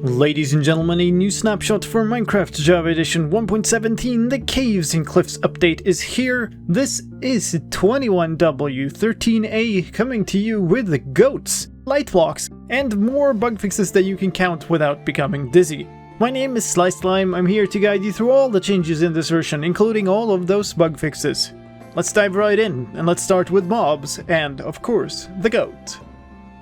Ladies and gentlemen, a new snapshot for Minecraft Java Edition 1.17, the Caves and Cliffs update is here. This is 21w13a coming to you with goats, light blocks, and more bug fixes that you can count without becoming dizzy. My name is slicedlime. I'm here to guide you through all the changes in this version, including all of those bug fixes. Let's dive right in, and let's start with mobs, and of course, the goat.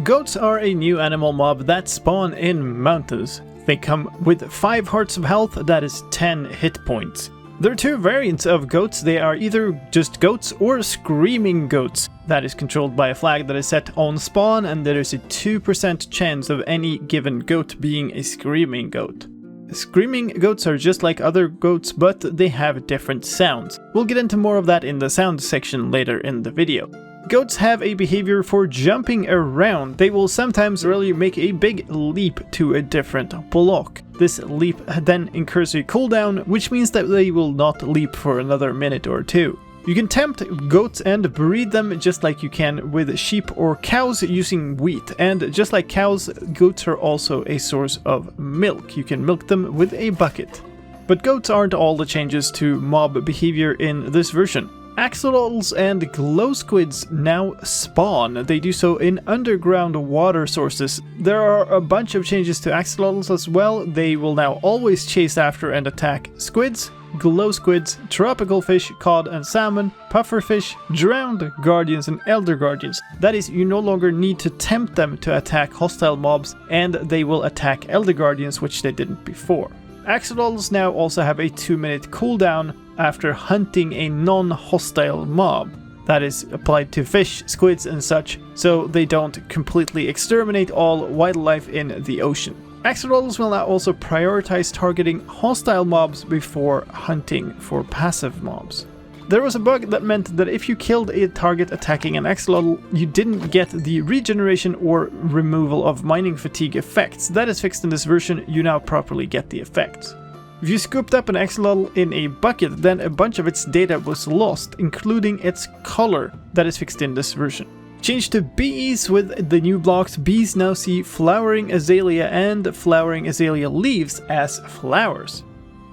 Goats are a new animal mob that spawn in mountains. They come with 5 hearts of health, that is 10 hit points. There are 2 variants of goats. They are either just goats or screaming goats. That is controlled by a flag that is set on spawn, and there is a 2% chance of any given goat being a screaming goat. Screaming goats are just like other goats, but they have different sounds. We'll get into more of that in the sound section later in the video. Goats have a behavior for jumping around. They will sometimes really make a big leap to a different block. This leap then incurs a cooldown, which means that they will not leap for another minute or 2. You can tempt goats and breed them just like you can with sheep or cows using wheat. And just like cows, goats are also a source of milk. You can milk them with a bucket. But goats aren't all the changes to mob behavior in this version. Axolotls and glow squids now spawn. They do so in underground water sources. There are a bunch of changes to axolotls as well. They will now always chase after and attack squids, glow squids, tropical fish, cod and salmon, pufferfish, drowned guardians and elder guardians. That is, you no longer need to tempt them to attack hostile mobs, and they will attack elder guardians, which they didn't before. Axolotls now also have a 2-minute cooldown after hunting a non-hostile mob. That is applied to fish, squids and such, so they don't completely exterminate all wildlife in the ocean. Axolotls will now also prioritize targeting hostile mobs before hunting for passive mobs. There was a bug that meant that if you killed a target attacking an axolotl, you didn't get the regeneration or removal of mining fatigue effects. That is fixed in this version. You now properly get the effects. If you scooped up an axolotl in a bucket, then a bunch of its data was lost, including its color. That is fixed in this version. Change to bees with the new blocks. Bees now see flowering azalea and flowering azalea leaves as flowers.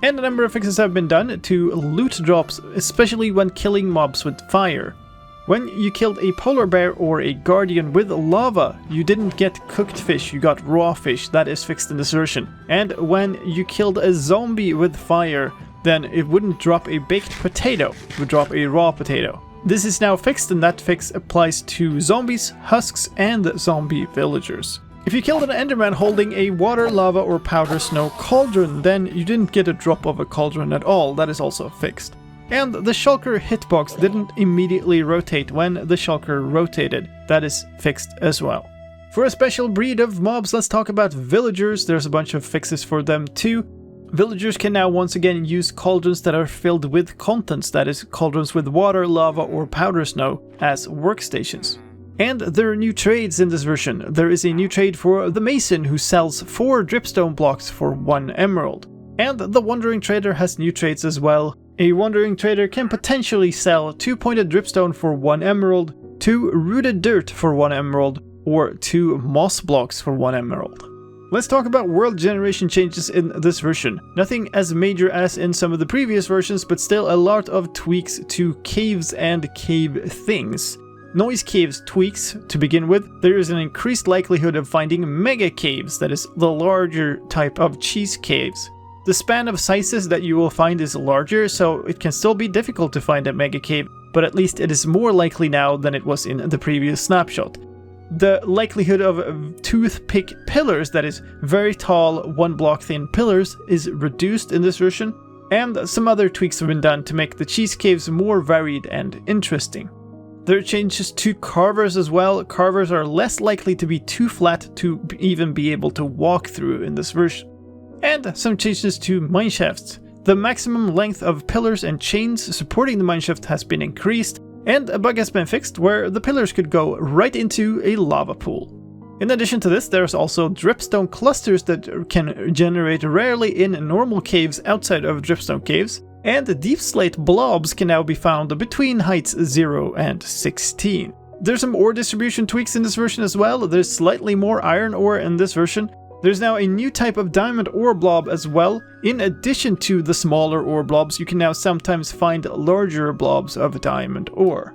And a number of fixes have been done to loot drops, especially when killing mobs with fire. When you killed a polar bear or a guardian with lava, you didn't get cooked fish, you got raw fish. That is fixed in this version. And when you killed a zombie with fire, then it wouldn't drop a baked potato, it would drop a raw potato. This is now fixed, and that fix applies to zombies, husks, and zombie villagers. If you killed an enderman holding a water, lava, or powder snow cauldron, then you didn't get a drop of a cauldron at all. That is also fixed. And the shulker hitbox didn't immediately rotate when the shulker rotated. That is fixed as well. For a special breed of mobs, let's talk about villagers. There's a bunch of fixes for them too. Villagers can now once again use cauldrons that are filled with contents, that is, cauldrons with water, lava, or powder snow, as workstations. And there are new trades in this version. There is a new trade for the mason who sells 4 dripstone blocks for 1 emerald. And the wandering trader has new trades as well. A wandering trader can potentially sell 2 pointed dripstone for 1 emerald, 2 rooted dirt for 1 emerald, or 2 moss blocks for 1 emerald. Let's talk about world generation changes in this version. Nothing as major as in some of the previous versions, but still a lot of tweaks to caves and cave things. Noise caves tweaks to begin with. There is an increased likelihood of finding mega caves, that is, the larger type of cheese caves. The span of sizes that you will find is larger, so it can still be difficult to find a mega cave, but at least it is more likely now than it was in the previous snapshot. The likelihood of toothpick pillars, that is, very tall 1 block thin pillars, is reduced in this version, and some other tweaks have been done to make the cheese caves more varied and interesting. There are changes to carvers as well. Carvers are less likely to be too flat to even be able to walk through in this version. And some changes to mineshafts. The maximum length of pillars and chains supporting the mineshaft has been increased, and a bug has been fixed where the pillars could go right into a lava pool. In addition to this, there's also dripstone clusters that can generate rarely in normal caves outside of dripstone caves. And deep slate blobs can now be found between heights 0 and 16. There's some ore distribution tweaks in this version as well. There's slightly more iron ore in this version. There's now a new type of diamond ore blob as well. In addition to the smaller ore blobs, you can now sometimes find larger blobs of diamond ore.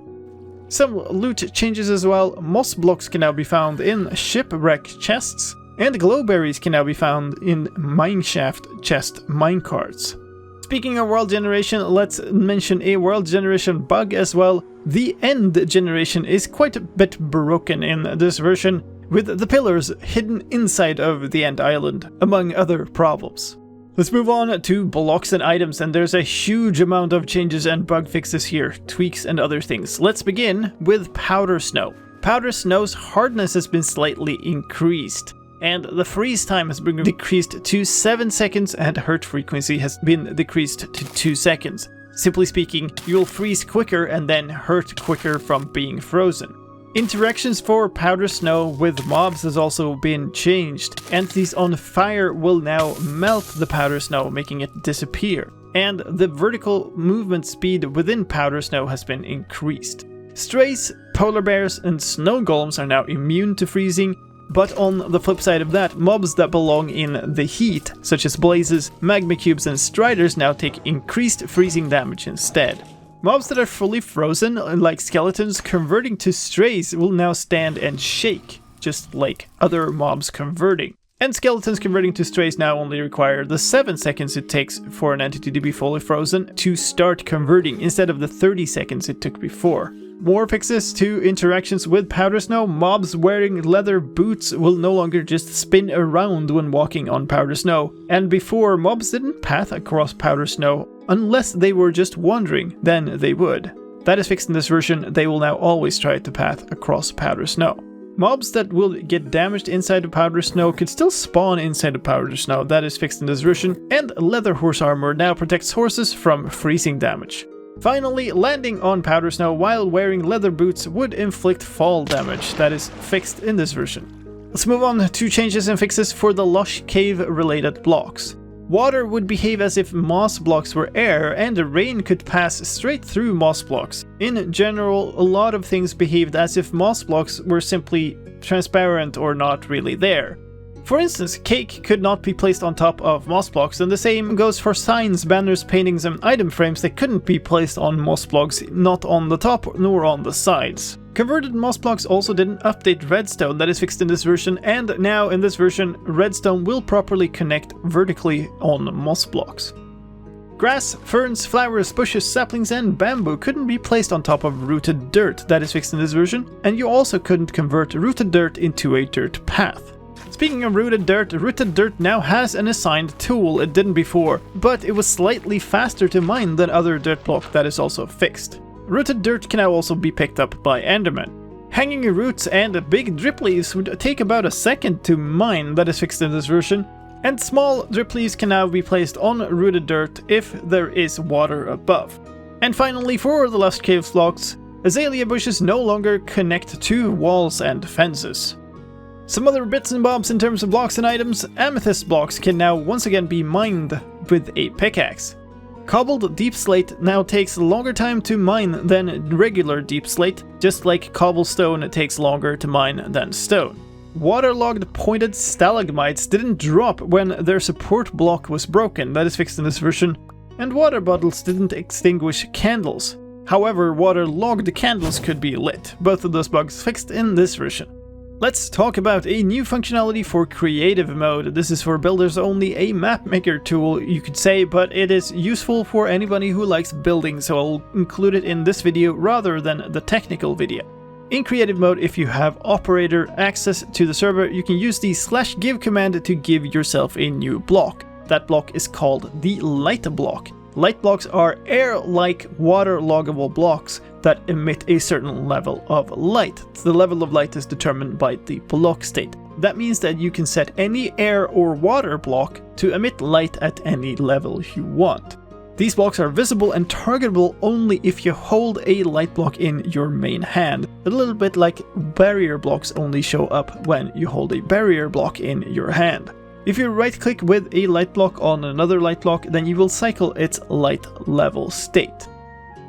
Some loot changes as well. Moss blocks can now be found in shipwreck chests, and glowberries can now be found in mineshaft chest minecarts. Speaking of world generation, let's mention a world generation bug as well. The end generation is quite a bit broken in this version, with the pillars hidden inside of the end island, among other problems. Let's move on to blocks and items, and there's a huge amount of changes and bug fixes here, tweaks and other things. Let's begin with powder snow. Powder snow's hardness has been slightly increased, and the freeze time has been decreased to 7 seconds, and hurt frequency has been decreased to 2 seconds. Simply speaking, you'll freeze quicker and then hurt quicker from being frozen. Interactions for powder snow with mobs has also been changed. Entities on fire will now melt the powder snow, making it disappear. And the vertical movement speed within powder snow has been increased. Strays, polar bears, and snow golems are now immune to freezing, but on the flip side of that, mobs that belong in the heat, such as blazes, magma cubes, and striders, now take increased freezing damage instead. Mobs that are fully frozen, like skeletons converting to strays, will now stand and shake, just like other mobs converting. And skeletons converting to strays now only require the 7 seconds it takes for an entity to be fully frozen to start converting, instead of the 30 seconds it took before. More fixes to interactions with powder snow. Mobs wearing leather boots will no longer just spin around when walking on powder snow. And before, mobs didn't path across powder snow unless they were just wandering, then they would. That is fixed in this version. They will now always try to path across powder snow. Mobs that will get damaged inside the powder snow could still spawn inside the powder snow. That is fixed in this version. And leather horse armor now protects horses from freezing damage. Finally, landing on powder snow while wearing leather boots would inflict fall damage. That is fixed in this version. Let's move on to changes and fixes for the lush cave related blocks. Water would behave as if moss blocks were air, and the rain could pass straight through moss blocks. In general, a lot of things behaved as if moss blocks were simply transparent or not really there. For instance, cake could not be placed on top of moss blocks, and the same goes for signs, banners, paintings, and item frames that couldn't be placed on moss blocks, not on the top nor on the sides. Converted moss blocks also didn't update redstone. That is fixed in this version, and now in this version, redstone will properly connect vertically on moss blocks. Grass, ferns, flowers, bushes, saplings, and bamboo couldn't be placed on top of rooted dirt. That is fixed in this version, and you also couldn't convert rooted dirt into a dirt path. Speaking of rooted dirt now has an assigned tool. It didn't before, but it was slightly faster to mine than other dirt block. That is also fixed. Rooted dirt can now also be picked up by endermen. Hanging roots and big drip leaves would take about a second to mine. That is fixed in this version. And small drip leaves can now be placed on rooted dirt if there is water above. And finally, for the lush cave blocks, azalea bushes no longer connect to walls and fences. Some other bits and bobs in terms of blocks and items. Amethyst blocks can now once again be mined with a pickaxe. Cobbled deep slate now takes longer time to mine than regular deep slate, just like cobblestone takes longer to mine than stone. Waterlogged pointed stalagmites didn't drop when their support block was broken. That is fixed in this version. And water bottles didn't extinguish candles. However, waterlogged candles could be lit. Both of those bugs fixed in this version. Let's talk about a new functionality for creative mode. This is for builders only, a map maker tool you could say, but it is useful for anybody who likes building, so I'll include it in this video rather than the technical video. In creative mode, if you have operator access to the server, you can use the /give command to give yourself a new block. That block is called the light block. Light blocks are air-like water-loggable blocks that emit a certain level of light. The level of light is determined by the block state. That means that you can set any air or water block to emit light at any level you want. These blocks are visible and targetable only if you hold a light block in your main hand. A little bit like barrier blocks only show up when you hold a barrier block in your hand. If you right-click with a light block on another light block, then you will cycle its light level state.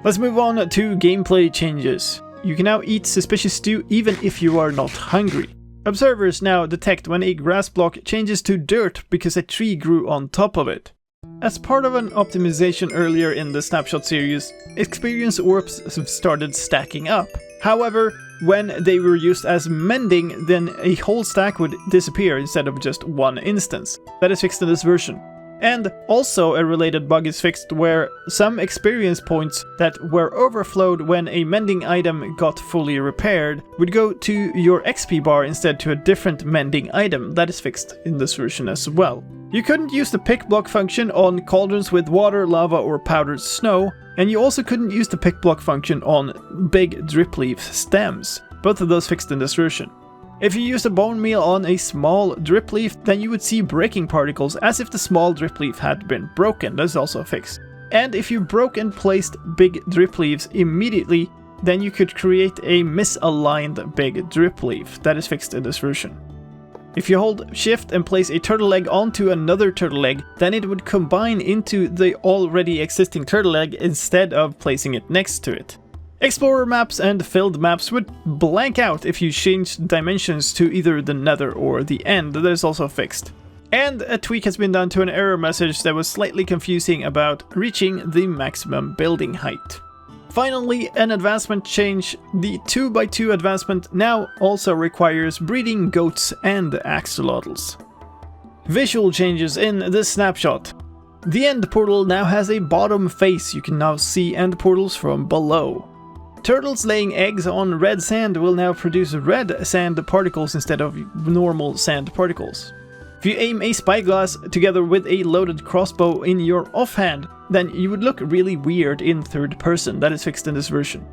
Let's move on to gameplay changes. You can now eat suspicious stew even if you are not hungry. Observers now detect when a grass block changes to dirt because a tree grew on top of it. As part of an optimization earlier in the Snapshot series, experience orbs started stacking up. However, when they were used as mending, then a whole stack would disappear instead of just one instance. That is fixed in this version. And also a related bug is fixed where some experience points that were overflowed when a mending item got fully repaired would go to your XP bar instead to a different mending item. That is fixed in this version as well. You couldn't use the pick block function on cauldrons with water, lava or powdered snow, and you also couldn't use the pick block function on big drip leaf stems. Both of those fixed in this version. If you used a bone meal on a small drip leaf, then you would see breaking particles as if the small drip leaf had been broken. That's also fixed. And if you broke and placed big drip leaves immediately, then you could create a misaligned big drip leaf. That is fixed in this version. If you hold shift and place a turtle egg onto another turtle egg, then it would combine into the already existing turtle egg instead of placing it next to it. Explorer maps and filled maps would blank out if you changed dimensions to either the nether or the end. That is also fixed. And a tweak has been done to an error message that was slightly confusing about reaching the maximum building height. Finally, an advancement change. The 2x2 advancement now also requires breeding goats and axolotls. Visual changes in this snapshot. The end portal now has a bottom face. You can now see end portals from below. Turtles laying eggs on red sand will now produce red sand particles instead of normal sand particles. If you aim a spyglass together with a loaded crossbow in your offhand, then you would look really weird in third person. That is fixed in this version.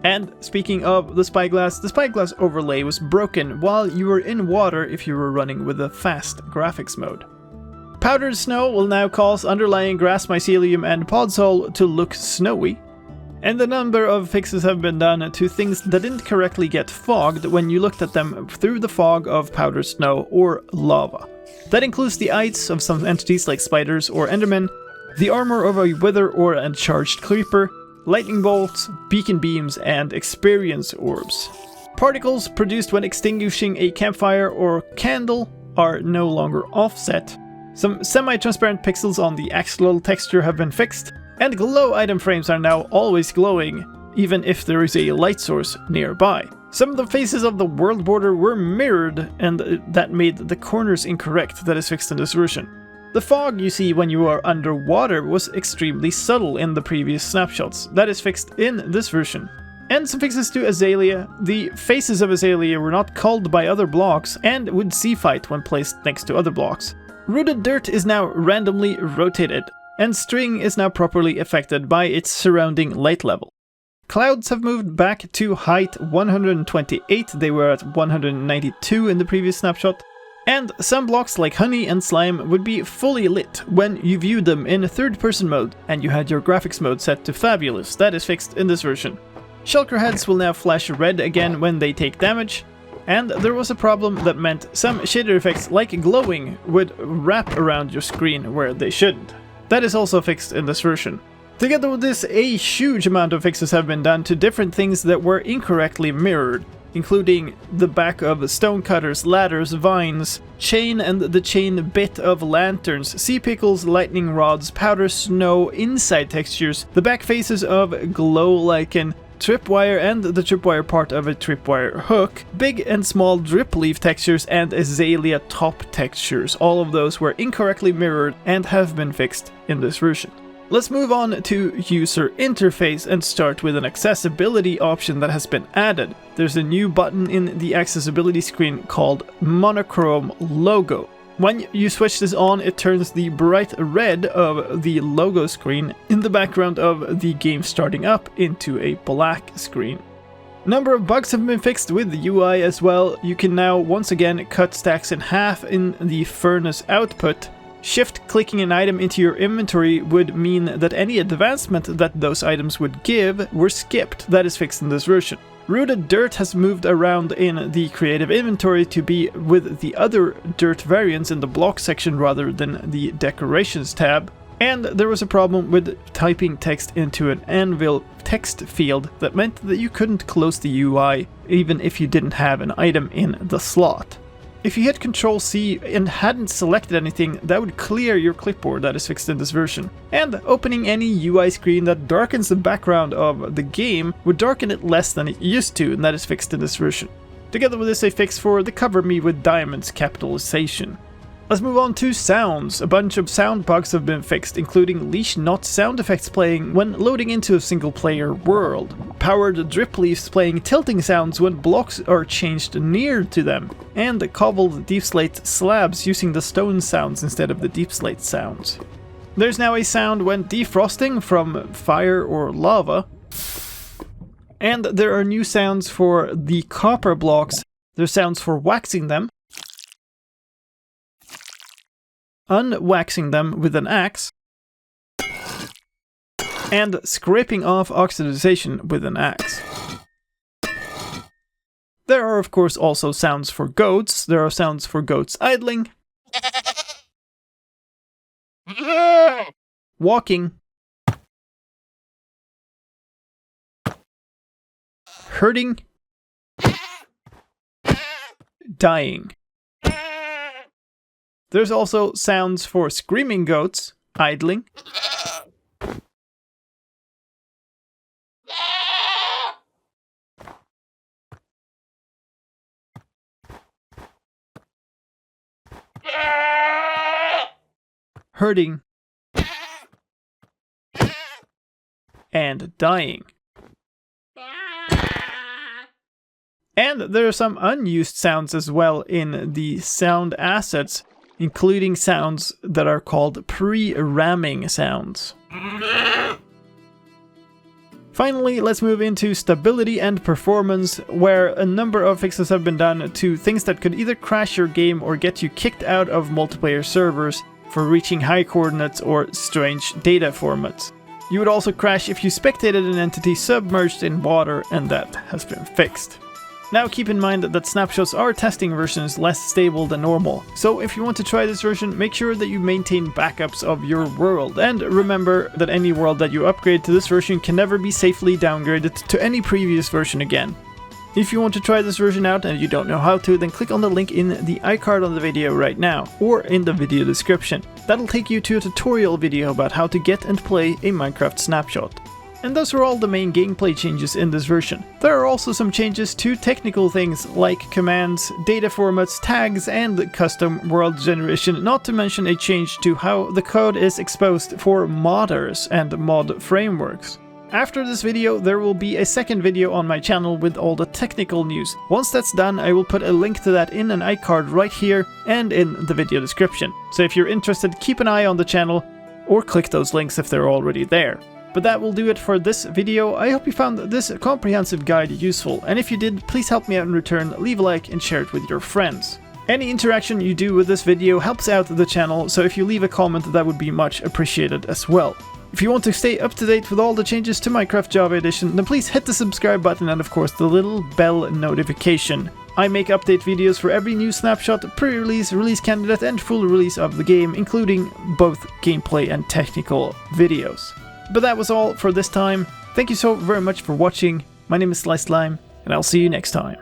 And speaking of the spyglass overlay was broken while you were in water if you were running with a fast graphics mode. Powdered snow will now cause underlying grass mycelium and podzol to look snowy. And a number of fixes have been done to things that didn't correctly get fogged when you looked at them through the fog of powdered snow or lava. That includes the eyes of some entities like spiders or endermen, the armor of a wither or a charged creeper, lightning bolts, beacon beams, and experience orbs. Particles produced when extinguishing a campfire or candle are no longer offset. Some semi-transparent pixels on the axolotl texture have been fixed, and glow item frames are now always glowing, even if there is a light source nearby. Some of the faces of the world border were mirrored, and that made the corners incorrect. That is fixed in this version. The fog you see when you are underwater was extremely subtle in the previous snapshots. That is fixed in this version. And some fixes to Azalea. The faces of Azalea were not culled by other blocks and would sea-fight when placed next to other blocks. Rooted dirt is now randomly rotated, and string is now properly affected by its surrounding light level. Clouds have moved back to height 128, they were at 192 in the previous snapshot, and some blocks like honey and slime would be fully lit when you viewed them in third person mode and you had your graphics mode set to fabulous. That is fixed in this version. Shulker heads will now flash red again when they take damage, and there was a problem that meant some shader effects like glowing would wrap around your screen where they shouldn't. That is also fixed in this version. Together with this, a huge amount of fixes have been done to different things that were incorrectly mirrored, including the back of stonecutters, ladders, vines, chain and the chain bit of lanterns, sea pickles, lightning rods, powder snow, inside textures, the back faces of glow lichen, tripwire and the tripwire part of a tripwire hook, big and small drip leaf textures, and azalea top textures. All of those were incorrectly mirrored and have been fixed in this version. Let's move on to user interface and start with an accessibility option that has been added. There's a new button in the accessibility screen called monochrome logo. When you switch this on, it turns the bright red of the logo screen in the background of the game starting up into a black screen. Number of bugs have been fixed with the UI as well. You can now once again cut stacks in half in the furnace output. Shift-clicking an item into your inventory would mean that any advancement that those items would give were skipped. That is fixed in this version. Rooted dirt has moved around in the creative inventory to be with the other dirt variants in the block section rather than the decorations tab. And there was a problem with typing text into an anvil text field that meant that you couldn't close the UI even if you didn't have an item in the slot. If you hit Ctrl+C and hadn't selected anything, that would clear your clipboard. That is fixed in this version. And opening any UI screen that darkens the background of the game would darken it less than it used to, and that is fixed in this version. Together with this, a fix for the Cover Me with Diamonds capitalization. Let's move on to sounds. A bunch of sound bugs have been fixed, including leash knot sound effects playing when loading into a single player world, powered drip leaves playing tilting sounds when blocks are changed near to them, and cobbled deep slate slabs using the stone sounds instead of the deep slate sounds. There's now a sound when defrosting from fire or lava, and there are new sounds for the copper blocks. There's sounds for waxing them, unwaxing them with an axe, and scraping off oxidization with an axe. There are of course also sounds for goats. There are sounds for goats idling, walking, hurting, dying. There's also sounds for screaming goats, idling, hurting, and dying. And there are some unused sounds as well in the sound assets, including sounds that are called pre-ramming sounds. Finally, let's move into stability and performance, where a number of fixes have been done to things that could either crash your game or get you kicked out of multiplayer servers for reaching high coordinates or strange data formats. You would also crash if you spectated an entity submerged in water, and that has been fixed. Now keep in mind that snapshots are testing versions less stable than normal, so if you want to try this version, make sure that you maintain backups of your world, and remember that any world that you upgrade to this version can never be safely downgraded to any previous version again. If you want to try this version out and you don't know how to, then click on the link in the iCard on the video right now, or in the video description. That'll take you to a tutorial video about how to get and play a Minecraft snapshot. And those are all the main gameplay changes in this version. There are also some changes to technical things like commands, data formats, tags, and custom world generation, not to mention a change to how the code is exposed for modders and mod frameworks. After this video, there will be a second video on my channel with all the technical news. Once that's done, I will put a link to that in an iCard right here and in the video description. So if you're interested, keep an eye on the channel or click those links if they're already there. But that will do it for this video. I hope you found this comprehensive guide useful, and if you did, please help me out in return, leave a like and share it with your friends. Any interaction you do with this video helps out the channel, so if you leave a comment, that would be much appreciated as well. If you want to stay up to date with all the changes to Minecraft Java Edition, then please hit the subscribe button and of course the little bell notification. I make update videos for every new snapshot, pre-release, release candidate, and full release of the game, including both gameplay and technical videos. But that was all for this time. Thank you so very much for watching. My name is slicedlime, and I'll see you next time.